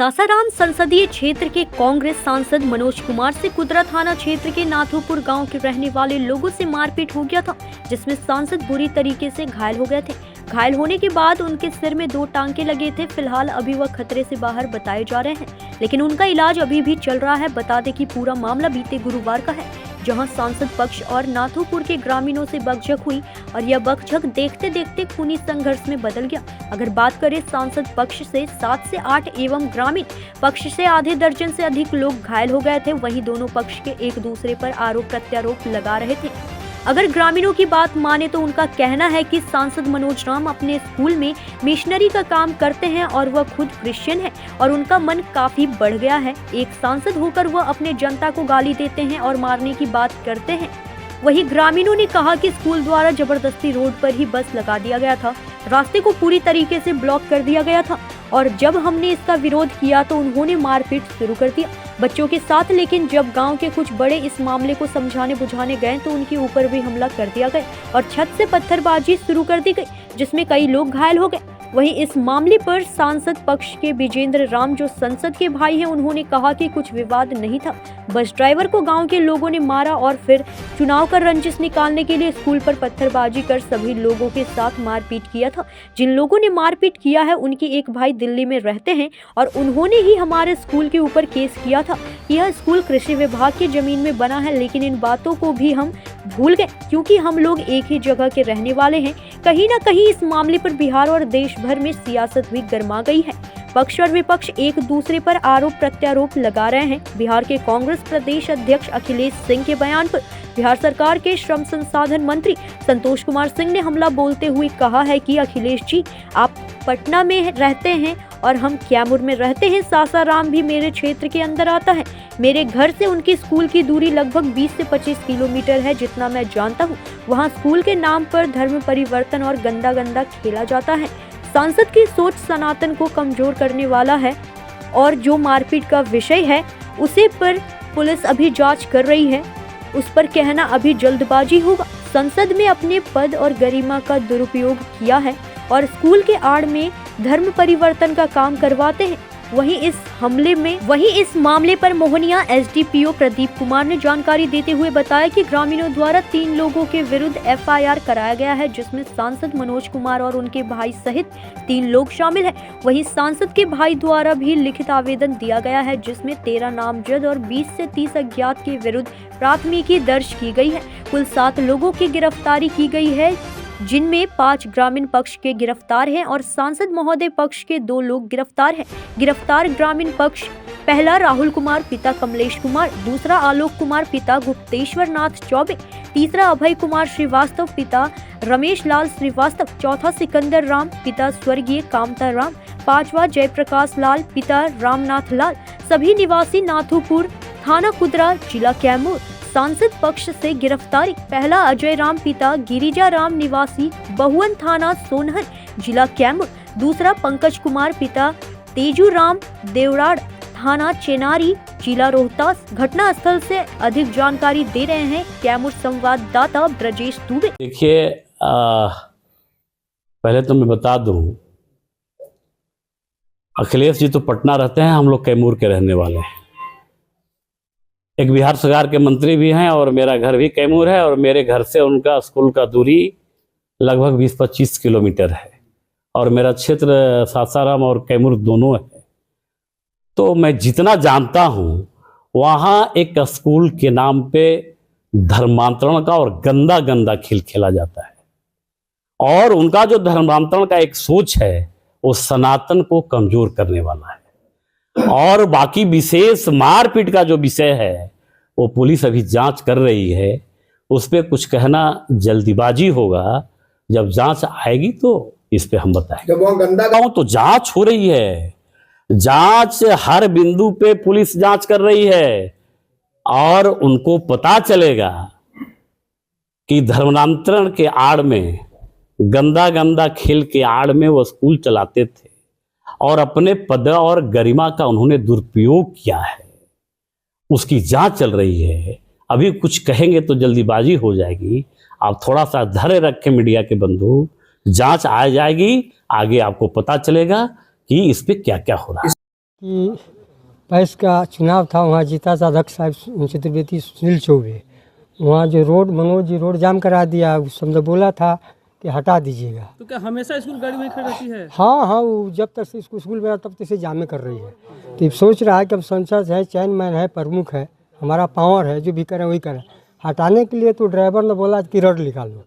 सासाराम संसदीय क्षेत्र के कांग्रेस सांसद मनोज कुमार से कुदरा थाना क्षेत्र के नाथोपुर गांव के रहने वाले लोगों से मारपीट हो गया था, जिसमें सांसद बुरी तरीके से घायल हो गए थे। घायल होने के बाद उनके सिर में 2 टांके लगे थे। फिलहाल अभी वह खतरे से बाहर बताए जा रहे हैं, लेकिन उनका इलाज अभी भी चल रहा है। बता दें कि पूरा मामला बीते गुरुवार का है, जहां सांसद पक्ष और नाथोपुर के ग्रामीणों से बकझक हुई और यह बकझक देखते देखते खूनी संघर्ष में बदल गया। अगर बात करें सांसद पक्ष से 7 से 8 एवं ग्रामीण पक्ष से आधे दर्जन से अधिक लोग घायल हो गए थे। वहीं दोनों पक्ष के एक दूसरे पर आरोप प्रत्यारोप लगा रहे थे। अगर ग्रामीणों की बात माने तो उनका कहना है कि सांसद मनोज राम अपने स्कूल में मिशनरी का काम करते हैं और वह खुद क्रिश्चियन है और उनका मन काफी बढ़ गया है। एक सांसद होकर वह अपने जनता को गाली देते हैं और मारने की बात करते हैं। वहीं ग्रामीणों ने कहा कि स्कूल द्वारा जबरदस्ती रोड पर ही बस लगा दिया गया था, रास्ते को पूरी तरीके से ब्लॉक कर दिया गया था और जब हमने इसका विरोध किया तो उन्होंने मारपीट शुरू कर दिया बच्चों के साथ। लेकिन जब गांव के कुछ बड़े इस मामले को समझाने बुझाने गए तो उनके ऊपर भी हमला कर दिया गया और छत से पत्थरबाजी शुरू कर दी गई, जिसमें कई लोग घायल हो गए। वहीं इस मामले पर सांसद पक्ष के विजेंद्र राम, जो संसद के भाई हैं, उन्होंने कहा कि कुछ विवाद नहीं था, बस ड्राइवर को गांव के लोगों ने मारा और फिर चुनाव का रंजिश निकालने के लिए स्कूल पर पत्थरबाजी कर सभी लोगों के साथ मारपीट किया था। जिन लोगों ने मारपीट किया है उनके एक भाई दिल्ली में रहते हैं और उन्होंने ही हमारे स्कूल के ऊपर केस किया था। यह स्कूल कृषि विभाग की जमीन में बना है, लेकिन इन बातों को भी हम भूल गए क्योंकि हम लोग एक ही जगह के रहने वाले हैं। कहीं न कहीं इस मामले पर बिहार और देश भर में सियासत भी गर्मा गई है। पक्ष और विपक्ष एक दूसरे पर आरोप प्रत्यारोप लगा रहे हैं। बिहार के कांग्रेस प्रदेश अध्यक्ष अखिलेश सिंह के बयान पर बिहार सरकार के श्रम संसाधन मंत्री संतोष कुमार सिंह ने हमला बोलते हुए कहा है कि अखिलेश जी, आप पटना में रहते हैं और हम कैमूर में रहते हैं। सासाराम भी मेरे क्षेत्र के अंदर आता है। मेरे घर से उनकी स्कूल की दूरी लगभग 20 से 25 किलोमीटर है। जितना मैं जानता हूँ, वहाँ स्कूल के नाम पर धर्म परिवर्तन और गंदा खेला जाता है। सांसद की सोच सनातन को कमजोर करने वाला है और जो मारपीट का विषय है उसे पर पुलिस अभी जांच कर रही है। उस पर कहना अभी जल्दबाजी होगा। संसद में अपने पद और गरिमा का दुरुपयोग किया है और स्कूल के आड़ में धर्म परिवर्तन का काम करवाते हैं। वहीं इस मामले पर मोहनिया एसडीपीओ प्रदीप कुमार ने जानकारी देते हुए बताया कि ग्रामीणों द्वारा 3 लोगों के विरुद्ध एफआईआर कराया गया है, जिसमें सांसद मनोज कुमार और उनके भाई सहित 3 लोग शामिल हैं। वहीं सांसद के भाई द्वारा भी लिखित आवेदन दिया गया है, जिसमें 13 नामजद और 20 से 30 अज्ञात के विरुद्ध प्राथमिकी दर्ज की गई है। कुल 7 लोगों की गिरफ्तारी की गई है, जिनमें 5 ग्रामीण पक्ष के गिरफ्तार हैं और सांसद महोदय पक्ष के 2 लोग गिरफ्तार हैं। गिरफ्तार ग्रामीण पक्ष पहला राहुल कुमार पिता कमलेश कुमार, दूसरा आलोक कुमार पिता गुप्तेश्वर नाथ चौबे, तीसरा अभय कुमार श्रीवास्तव पिता रमेश लाल श्रीवास्तव, चौथा सिकंदर राम पिता स्वर्गीय कामता राम, 5वां जयप्रकाश लाल पिता रामनाथ लाल, सभी निवासी नाथोपुर, थाना कुदरा, जिला कैमूर। सांसद पक्ष से गिरफ्तारी पहला अजय राम पिता गिरिजा राम निवासी बहुअन थाना सोनहर, जिला कैमूर, दूसरा पंकज कुमार पिता तेजू राम देवराड़, थाना चेनारी, जिला रोहतास। घटना स्थल से अधिक जानकारी दे रहे हैं कैमूर संवाददाता ब्रजेश दुबे। देखिए, पहले तो मैं बता दूं, अखिलेश जी तो पटना रहते हैं, हम लोग कैमूर के रहने वाले हैं। एक बिहार सरकार के मंत्री भी हैं और मेरा घर भी कैमूर है और मेरे घर से उनका स्कूल का दूरी लगभग 20-25 किलोमीटर है और मेरा क्षेत्र सासाराम और कैमूर दोनों है। तो मैं जितना जानता हूँ, वहाँ एक स्कूल के नाम पे धर्मांतरण का और गंदा खेल खेला जाता है और उनका जो धर्मांतरण का एक सोच है वो सनातन को कमजोर करने वाला है। और बाकी विशेष मारपीट का जो विषय है वो पुलिस अभी जांच कर रही है। उस पर कुछ कहना जल्दीबाजी होगा। जब जांच आएगी तो इस पे हम बताएंगे। जब वो गंदा तो जांच हो रही है, जांच हर बिंदु पे पुलिस जांच कर रही है और उनको पता चलेगा कि धर्मांतरण के आड़ में, गंदा खेल के आड़ में वो स्कूल चलाते थे और अपने पद और गरिमा का उन्होंने दुरुपयोग किया है। उसकी जांच चल रही है। अभी कुछ कहेंगे तो जल्दीबाजी हो जाएगी। आप थोड़ा सा धैर्य रखें मीडिया के बंधु, जांच आ जाएगी, आगे आपको पता चलेगा कि इस पे क्या क्या हो रहा है। कि पैस का चुनाव था, वहाँ जीता था अध्यक्ष साहब चतुर्वेदी सुनील चौबे। वहाँ जो रोड मनोज जी रोड जाम करा दिया, उस समय बोला था कि हटा दीजिएगा। तो क्या हमेशा स्कूल गाड़ी में खड़ी रहती है? हाँ हाँ, वो जब तक से इसको स्कूल बना तब तक से जामे कर रही है। तो सोच रहा है कि अब संसद है, चेयरमैन है, प्रमुख है, हमारा पावर है, जो भी करें वही करें। हटाने के लिए तो ड्राइवर ने बोला कि रड निकाल लो,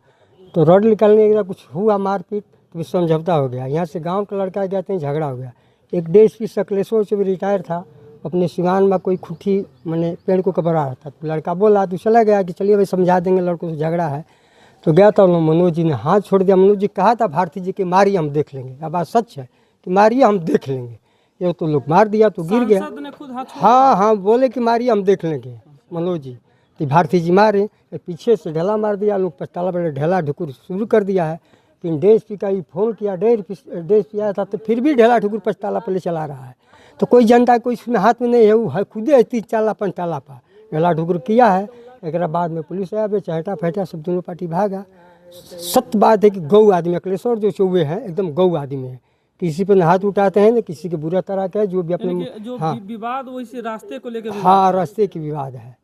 तो रड निकालने के बाद कुछ हुआ मारपीट, तो समझौता हो गया। यहाँ से गांव का लड़का गया तो झगड़ा हो गया। एक DSP सकलेश्वर से भी रिटायर था, अपने सिवान में कोई खुट्टी मैंने पेड़ को कबरा रहा था, तो लड़का बोला तो चला गया कि चलिए भाई समझा देंगे, लड़कों से झगड़ा है। तो गया था, मनोज जी ने हाथ छोड़ दिया। मनोज जी कहा था भारती जी की मारिए हम देख लेंगे। अब बात सच है कि मारिए हम देख लेंगे। ये तो लोग मार दिया तो गिर गया। सांसद ने खुद हाथ छोड़ हाँ हाँ, बोले कि मारिए हम देख लेंगे मनोज जी। तो भारती जी मारे, पीछे से ढेला मार दिया। लोग पछताला पर ढेला ढुकुर शुरू कर दिया है। फिर DSP का ही फोन किया, DSP आया था तो फिर भी ढेला ढुकुर पछताला पर ले चला रहा है। तो कोई जनता कोई इसमें हाथ में नहीं है, वो है खुदे 3 पंचाला पर ढेला ढुकुर किया है। एक बाद में पुलिस आया, चहटा फहटा सब दोनों पार्टी भागा। सत्य बात है कि गौ आदमी अखिलेश्वर जो चौबे हैं एकदम गौ आदमी है, किसी पर हाथ उठाते हैं न किसी के बुरा तरह का है, जो भी अपने जो हाँ विवाद वैसे रास्ते को लेकर हाँ रास्ते की विवाद है।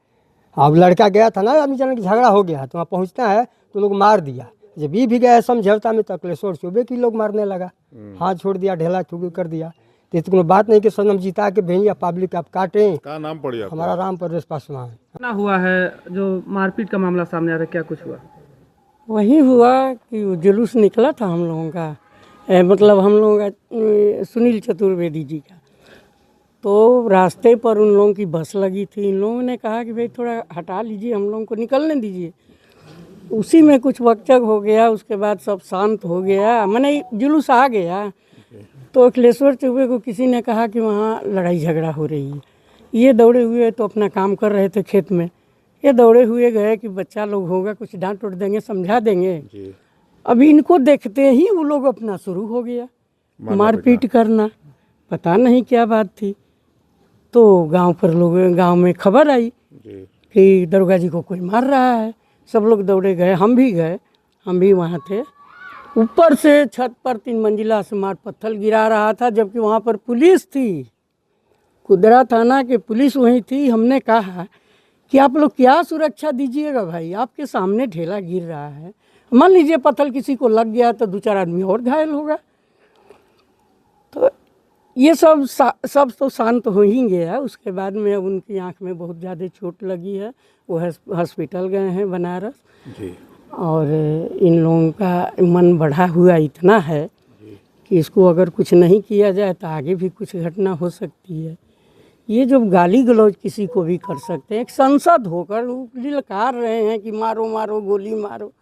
अब लड़का गया था ना, आदमी जाने की झगड़ा हो गया तो वहाँ पहुँचता है तो लोग मार दिया। जब भी गया समझौता में तो अखिलेश्वर चौबे की लोग मारने लगा, हाथ छोड़ दिया, ढेला ठुक कर दिया। तो इसको कोई बात नहीं कि सनम जीता के भेजिए पब्लिक आप काटें। क्या नाम पड़ी आपका? हमारा राम प्रदेश पासवान। ना हुआ है जो मारपीट का मामला सामने आ रहा है, क्या कुछ हुआ? वही हुआ कि वो जुलूस निकला था हम लोगों का, मतलब हम लोगों का सुनील चतुर्वेदी जी का। तो रास्ते पर उन लोगों की बस लगी थी। इन लोगों ने कहा कि भाई थोड़ा हटा लीजिए, हम लोगों को निकलने दीजिए। उसी में कुछ वकचक हो गया, उसके बाद सब शांत हो गया, मैंने जुलूस आ गया। तो अखिलेश्वर चौबे को किसी ने कहा कि वहाँ लड़ाई झगड़ा हो रही है। ये दौड़े हुए तो अपना काम कर रहे थे खेत में, ये दौड़े हुए गए कि बच्चा लोग होगा, कुछ डांट उठ देंगे, समझा देंगे। अभी इनको देखते ही वो लोग अपना शुरू हो गया मारपीट करना। पता नहीं क्या बात थी। तो गांव में खबर आई कि दरोगा जी को कोई मार रहा है। सब लोग दौड़े गए, हम भी गए, हम भी वहाँ थे। ऊपर से छत पर 3 मंजिला से मार पत्थर गिरा रहा था, जबकि वहाँ पर पुलिस थी, कुदरा थाना के पुलिस वहीं थी। हमने कहा कि आप लोग क्या सुरक्षा दीजिएगा भाई, आपके सामने ढेला गिर रहा है, मान लीजिए पत्थर किसी को लग गया तो 2-4 आदमी और घायल होगा। तो ये सब तो शांत हो ही गया। उसके बाद में अब उनकी आंख में बहुत ज़्यादा चोट लगी है, वो हॉस्पिटल गए हैं बनारस जी। और इन लोगों का मन बढ़ा हुआ इतना है कि इसको अगर कुछ नहीं किया जाए तो आगे भी कुछ घटना हो सकती है। ये जो गाली गलौज किसी को भी कर सकते हैं, एक सांसद होकर वो ललकार रहे हैं कि मारो मारो गोली मारो।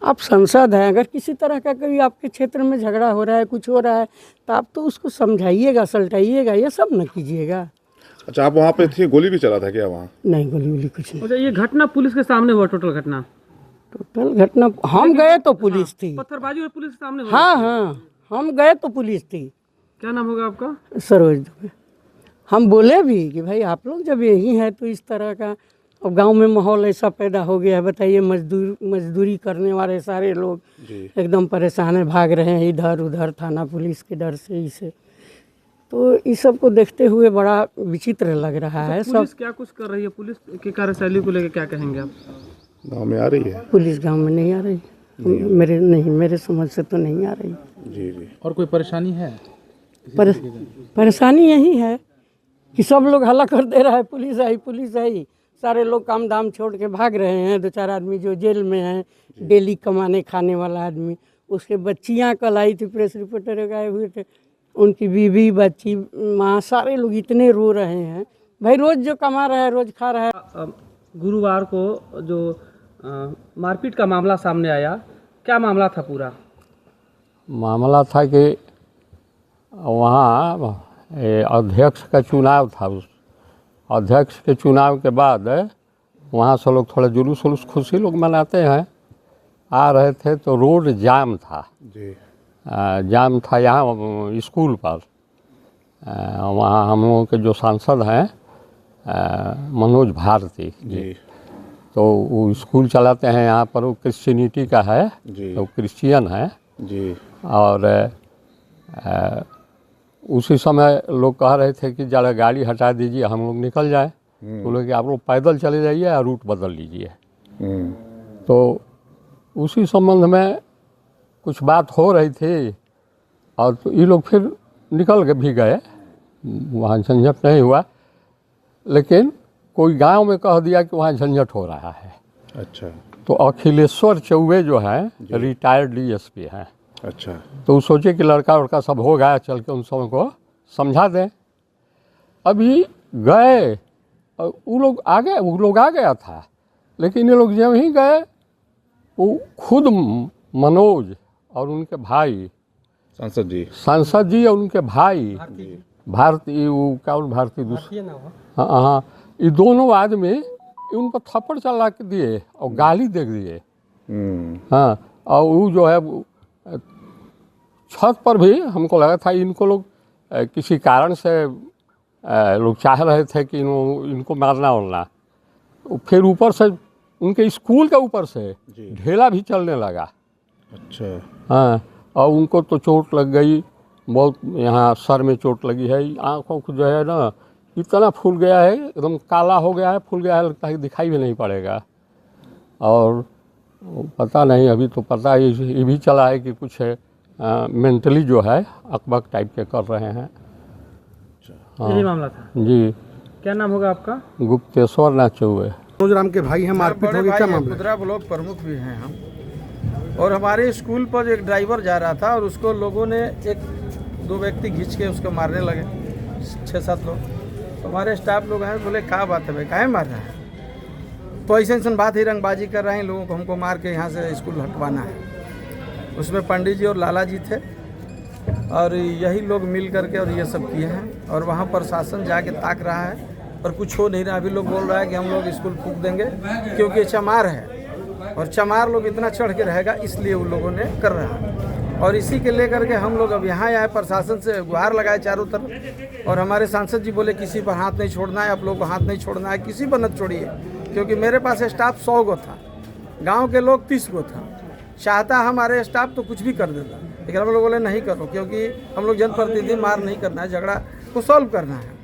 आप सांसद हैं, अगर किसी तरह का कभी आपके क्षेत्र में झगड़ा हो रहा है, कुछ हो रहा है, तो आप तो उसको समझाइएगा, सलटाइएगा, ये सब न कीजिएगा। अच्छा, आप वहाँ पे थे, गोली भी चला था क्या वहाँ? नहीं, गोली वोली कुछ नहीं। अच्छा, ये घटना पुलिस के सामने हुआ? टोटल घटना हम गए तो पुलिस थी। पत्थरबाजी और पुलिस के सामने हुआ? हाँ, हम गए तो पुलिस थी। क्या नाम होगा आपका? सरोज दुबे। हम बोले भी कि भाई आप लोग जब यही हैं तो इस तरह का अब गांव में माहौल ऐसा पैदा हो गया है, बताइए मजदूरी करने वाले सारे लोग एकदम परेशान है, भाग रहे हैं इधर उधर थाना पुलिस के डर से इसे। तो इस सब को देखते हुए बड़ा विचित्र लग रहा है। पुलिस क्या कुछ कर रही है? पुलिस की कार्यशैली को लेकर क्या कहेंगे आप? गाँव में आ रही है पुलिस? गाँव में नहीं आ रही, मेरे समझ से तो नहीं आ रही जी। और कोई परेशानी है? परेशानी यही है कि सब लोग हल्ला कर दे रहा है पुलिस आई, सारे लोग काम दाम छोड़ के भाग रहे हैं। 2-4 आदमी जो जेल में हैं, डेली कमाने खाने वाला आदमी, उसके बच्चियां कल आई थी, प्रेस रिपोर्टर गए हुए थे, उनकी बीवी बच्ची माँ सारे लोग इतने रो रहे हैं। भाई रोज़ जो कमा रहा है रोज़ खा रहा है। गुरुवार को जो मारपीट का मामला सामने आया, क्या मामला था? पूरा मामला था कि वहाँ अध्यक्ष का चुनाव था। उस अध्यक्ष के चुनाव के बाद वहाँ से लोग थोड़ा जुलूस उलूस खुशी लोग मनाते हैं, आ रहे थे तो रोड जाम था जी। जाम था यहाँ स्कूल पर। वहाँ हम लोगों के जो सांसद हैं मनोज भारती जी, तो वो स्कूल चलाते हैं यहाँ पर। वो क्रिश्चियनिटी का है जी, तो क्रिश्चियन है जी। और उसी समय लोग कह रहे थे कि ज़रा गाड़ी हटा दीजिए, हम लोग निकल जाए। बोले कि आप लोग पैदल चले जाइए या रूट बदल लीजिए। तो उसी संबंध में कुछ बात हो रही थी और तो ये लोग फिर निकल के भी गए, वहाँ झंझट नहीं हुआ। लेकिन कोई गांव में कह दिया कि वहाँ झंझट हो रहा है। अच्छा तो अखिलेश्वर चौबे जो हैं रिटायर्ड डीएसपी हैं। अच्छा। तो वो सोचे कि लड़का वड़का सब हो गया, चल के उन सब को समझा दें। अभी गए और वो लोग आ गया था, लेकिन ये लोग जब ही गए वो खुद मनोज और उनके भाई सांसद जी और उनके भाई भारती, वो क्या भारती दूसरी, हाँ, ये दोनों आदमी उन पर थप्पड़ चला के दिए और गाली दे दिए। हाँ, और वो जो है छत पर भी हमको लगा था इनको लोग किसी कारण से लोग चाह रहे थे कि इनको मारना वरना। फिर ऊपर से उनके स्कूल के ऊपर से ढेला भी चलने लगा। अच्छा। हाँ, और उनको तो चोट लग गई बहुत, यहाँ सर में चोट लगी है, आँखों को जो है ना इतना फूल गया है, एकदम काला हो गया है, फूल गया है, लगता है कि दिखाई भी नहीं पड़ेगा। और पता नहीं, अभी तो पता ये भी चला है कि कुछ मेंटली जो है अकबक टाइप के कर रहे हैं। हाँ। यही मामला था जी। क्या नाम होगा आपका? गुप्तेश्वर नाथ चौबे। मनोज राम के भाई हैं, मारपीट हो गई, क्या मामला? खुदरा ब्लॉक प्रमुख भी हैं हम। और हमारे स्कूल पर एक ड्राइवर जा रहा था और उसको लोगों ने एक दो व्यक्ति खींच के उसको मारने लगे, 6-7 लोग। हमारे स्टाफ लोग हैं, बोले क्या बात है भाई, काहे मार रहा है? तो ऐसे बात ही रंगबाजी कर रहे हैं लोगों को, हमको मार के यहाँ से स्कूल हटवाना है। उसमें पंडित जी और लाला जी थे और यही लोग मिल करके और ये सब किए हैं। और वहाँ प्रशासन जाके ताक रहा है और कुछ हो नहीं रहा। अभी लोग बोल रहा है कि हम लोग स्कूल फूंक देंगे क्योंकि चमार है और चमार लोग इतना चढ़ के रहेगा, इसलिए उन लोगों ने कर रहा है। और इसी के लेकर के हम लोग अब यहाँ आए, प्रशासन से गुहार लगाए चारों तरफ। और हमारे सांसद जी बोले किसी पर हाथ नहीं छोड़ना है, आप लोग को हाथ नहीं छोड़ना है, किसी पर मत छोड़िए। क्योंकि मेरे पास स्टाफ 100 गो था, गाँव के लोग 30 गो था। चाहता हमारे स्टाफ तो कुछ भी कर देता, लेकिन हम लोग बोले नहीं करो, क्योंकि हम लोग जनप्रतिनिधि, मार नहीं करना है, झगड़ा को सॉल्व करना है।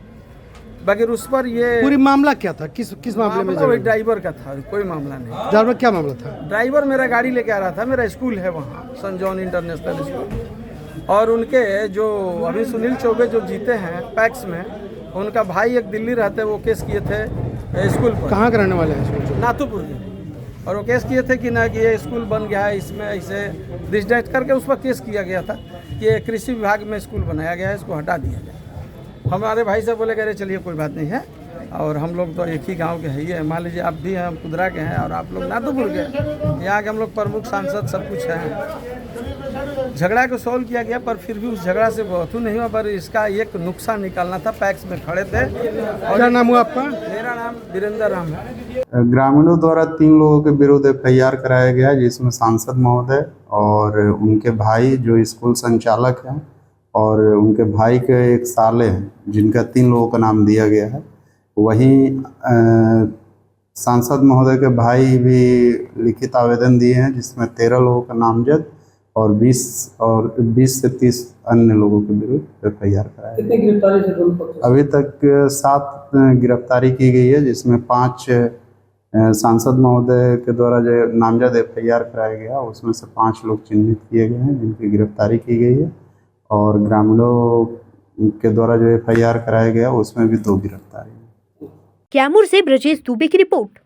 बाकी उस पर ये पूरी मामला क्या था, किस मामले में? वही ड्राइवर का था, कोई मामला नहीं। ड्राइवर क्या मामला था? ड्राइवर मेरा गाड़ी लेके आ रहा था, मेरा स्कूल है वहाँ सन जॉन इंटरनेशनल स्कूल। और उनके जो अभी सुनील चौबे जो जीते हैं पैक्स में, उनका भाई एक दिल्ली रहते, वो केस किए थे स्कूल पर। कहाँ के रहने वाले हैं? नाथुपुर के। और वो केस किए थे कि ना कि ये स्कूल बन गया है, इसमें ऐसे डिस्डाइट करके उस पर केस किया गया था कि ये कृषि विभाग में स्कूल बनाया गया है, इसको हटा दिया जाए। हमारे भाई साहब बोले, कह रहे चलिए कोई बात नहीं है, और हम लोग तो एक ही गांव के ही है, मान लीजिए आप भी हैं, हम कुदरा के हैं और आप लोग नाथुपुर के, यहाँ के हम लोग प्रमुख सांसद सब कुछ हैं। झगड़ा को सॉल्व किया गया, पर फिर भी उस झगड़ा से बहुत नहीं हुआ, पर इसका एक नुकसान निकालना था। पैक्स में खड़े थे। और क्या नाम हुआ आपका? मेरा नाम वीरेंद्र राम है। ग्रामीणों द्वारा 3 लोगों के विरुद्ध FIR कराया गया, जिसमें सांसद महोदय और उनके भाई जो स्कूल संचालक हैं और उनके भाई के एक साले हैं, जिनका 3 लोगों का नाम दिया गया है। वहीं सांसद महोदय के भाई भी लिखित आवेदन दिए हैं, जिसमें 13 लोगों का नामजद और 20 से 30 अन्य लोगों के विरुद्ध FIR कराया कितनी गिरफ्तारी से दोनों पक्ष? अभी तक 7 गिरफ्तारी की गई है, जिसमें 5 सांसद महोदय के द्वारा जो नामजद FIR कराया गया, उसमें से 5 लोग चिन्हित किए गए हैं जिनकी गिरफ्तारी की गई है। और ग्रामीणों के द्वारा जो FIR कराया गया, उसमें भी 2 गिरफ्तारी। कैमूर से ब्रजेश दुबे की रिपोर्ट।